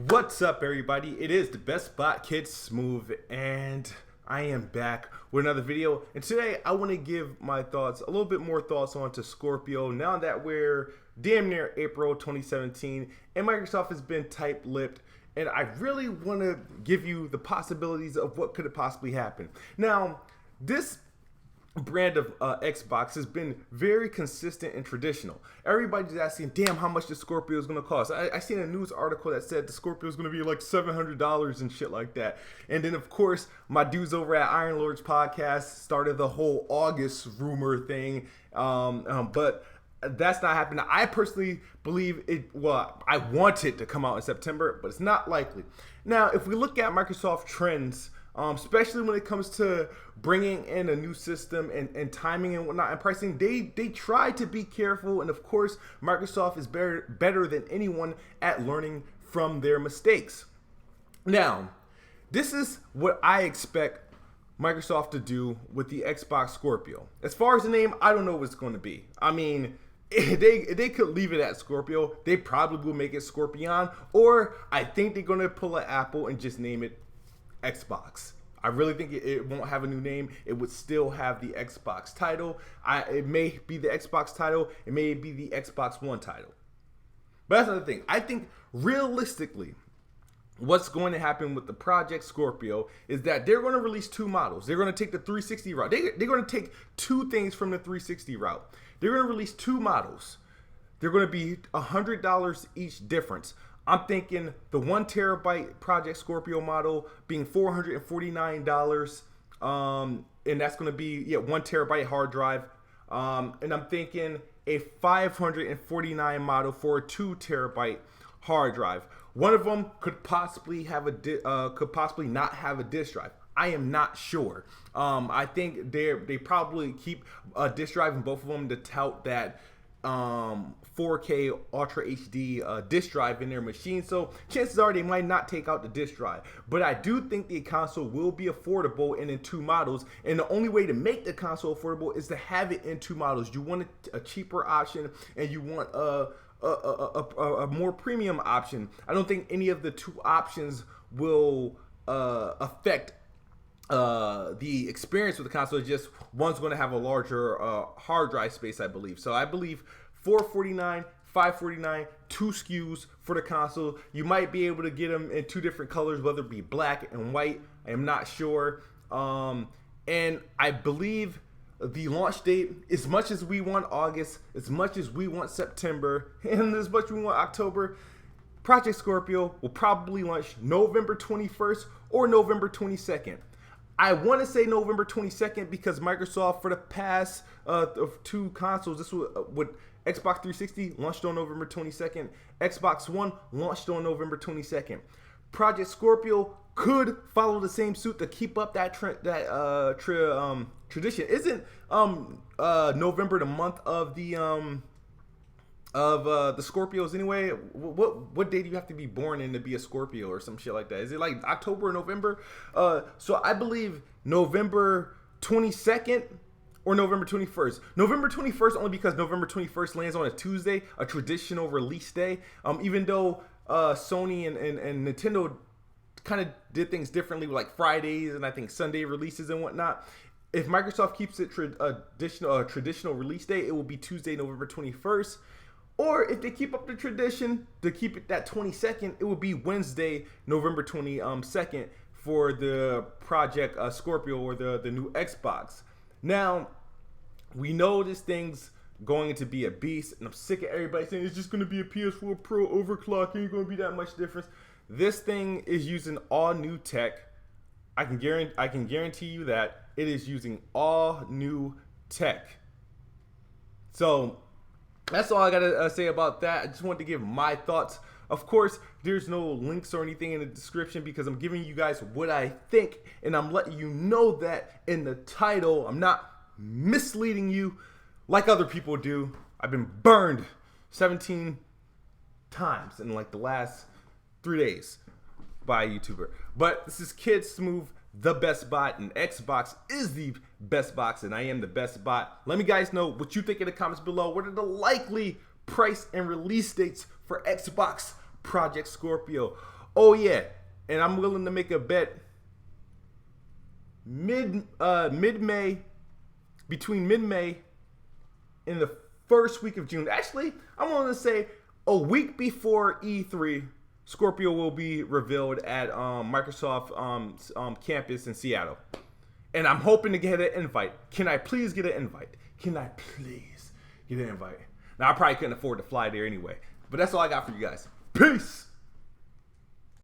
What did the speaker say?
What's up, everybody? It is the Best Bot Kid Smooth, and I am back with another video. And today I want to give my thoughts, a little bit more thoughts onto Scorpio now that we're damn near April 2017 and Microsoft has been tight-lipped. And I really want to give you the possibilities of what could possibly happen. Now, this brand of Xbox has been very consistent and traditional. Everybody's asking, damn, how much the Scorpio is going to cost. I seen a news article that said the Scorpio is going to be like $700 and shit like that. And then, of course, my dudes over at Iron Lords Podcast started the whole August rumor thing. But that's not happening. I personally believe it. Well, I want it to come out in September, but it's not likely. Now, if we look at Microsoft trends, especially when it comes to bringing in a new system and timing and whatnot and pricing, they try to be careful. And of course, Microsoft is better than anyone at learning from their mistakes. Now, this is what I expect Microsoft to do with the Xbox Scorpio. As far as the name, I don't know what it's going to be. I mean, they could leave it at Scorpio. They probably will make it Scorpion, or I think they're going to pull an Apple and just name it Xbox. I really think it won't have a new name. It would still have the Xbox title. It may be the Xbox title. It may be the Xbox One title. But that's another thing. I think realistically, what's going to happen with the Project Scorpio is that they're going to release two models. They're going to take the 360 route. They're going to take two things from the 360 route. They're going to release two models. They're going to be $100 each difference. I'm thinking the 1 terabyte Project Scorpio model being $449, and that's going to be 1 terabyte hard drive. And I'm thinking a $549 model for a 2 terabyte hard drive. One of them could possibly have could possibly not have a disk drive. I am not sure. I think they probably keep a disk drive in both of them to tout that 4K Ultra HD disk drive in their machine, so chances are they might not take out the disk drive. But I do think the console will be affordable and in two models, and the only way to make the console affordable is to have it in two models. You want a cheaper option and you want a more premium option. I don't think any of the two options will affect the experience with the console. Just one's going to have a larger hard drive space, I believe. So I believe $449, $549, 2 SKUs for the console. You might be able to get them in two different colors, whether it be black and white. I am not sure. And I believe the launch date, as much as we want August, as much as we want September, and as much as we want October, Project Scorpio will probably launch November 21st or November 22nd. I want to say November 22nd because Microsoft, for the past of two consoles, this would Xbox 360 launched on November 22nd. Xbox One launched on November 22nd. Project Scorpio could follow the same suit to keep up that tradition. Isn't November the month of the Scorpios anyway? What day do you have to be born in to be a Scorpio or some shit like that? Is it like October or November? So I believe November 22nd or November 21st. November 21st only because November 21st lands on a Tuesday, a traditional release day. Even though Sony and Nintendo kind of did things differently with like Fridays and I think Sunday releases and whatnot. If Microsoft keeps it traditional release day, it will be Tuesday, November 21st. Or if they keep up the tradition to keep it that 22nd, it would be Wednesday, November 22nd for the Project Scorpio or the new Xbox. Now, we know this thing's going to be a beast, and I'm sick of everybody saying it's just going to be a PS4 Pro overclock, ain't going to be that much difference. This thing is using all new tech. I can guarantee you that it is using all new tech. So that's all I gotta say about that. I just wanted to give my thoughts. Of course, there's no links or anything in the description because I'm giving you guys what I think, and I'm letting you know that in the title. I'm not misleading you like other people do. I've been burned 17 times in like the last 3 days by a YouTuber. But this is Kid Smooth, the best bot, and Xbox is the best box, and I am the best bot. Let me guys know what you think in the comments below. What are the likely price and release dates for Xbox Project Scorpio? Oh yeah, and I'm willing to make a bet mid-May, between mid-May and the first week of June. Actually, I'm willing to say a week before E3, Scorpio will be revealed at Microsoft campus in Seattle. And I'm hoping to get an invite. Can I please get an invite? Can I please get an invite? Now, I probably couldn't afford to fly there anyway. But that's all I got for you guys. Peace!